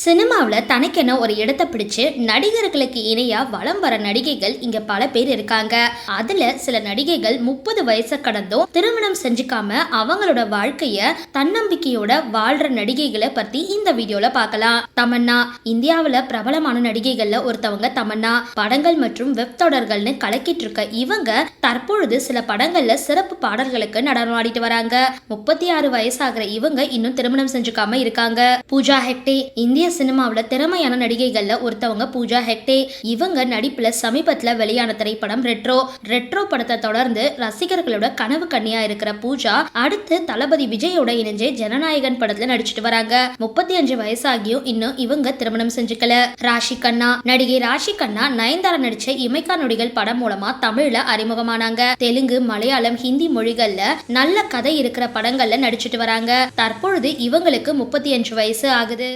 சினிமாவில் தனக்கென ஒரு இடத்தை பிடிச்சு நடிகர்களுக்கு இணையா வலம் வர நடிகைகள் இங்க பல பேர் இருக்காங்க. அதுல சில நடிகைகள் 30 வயசை கடந்தும் திருமணம் செஞ்சுக்காம அவங்களோட வாழ்க்கைய தன்னம்பிக்கையோட வாழ்ற நடிகைகளை பத்தி இந்த வீடியோல பார்க்கலாம். தமன்னா இந்தியாவில் பிரபலமான நடிகைகள்ல ஒருத்தவங்க. தமன்னா படங்கள் மற்றும் வெப் தொடர்கள்னு கலக்கிட்டு இருக்க இவங்க தற்பொழுது சில படங்கள்ல சிறப்பு பாடல்களுக்கு நடனமாடிட்டு வராங்க. 36 வயசாகிற இவங்க இன்னும் திருமணம் செஞ்சுக்காம இருக்காங்க. பூஜா ஹெக்டே இந்திய சினிமாவுல திறமையான நடிகைகள்ல ஒருத்தவங்க. பூஜா ஹெக்டே இவங்க நடிப்புல சமீபத்துல வெளியான திரைப்படம் ரெட்ரோ படத்தை தொடர்ந்து ரசிகர்களோட கனவு கன்னியா இருக்கிற பூஜா அடுத்து தளபதி விஜயோட இணைஞ்சு ஜனநாயகன் படத்துல நடிச்சிட்டு வராங்க. 35 வயசாகியும் இன்னும் இவங்க திருமணம் செஞ்சுக்கல. ராஷி கண்ணா நடிகை ராஷி கண்ணா நயன்தாரா நடிச்ச இமைக்கா நொடிகள் படம் மூலமா தமிழ்ல அறிமுகமானாங்க. தெலுங்கு, மலையாளம், ஹிந்தி மொழிகள்ல நல்ல கதை இருக்கிற படங்கள்ல நடிச்சிட்டு வராங்க. தற்பொழுது இவங்களுக்கு 35 வயசு ஆகுது.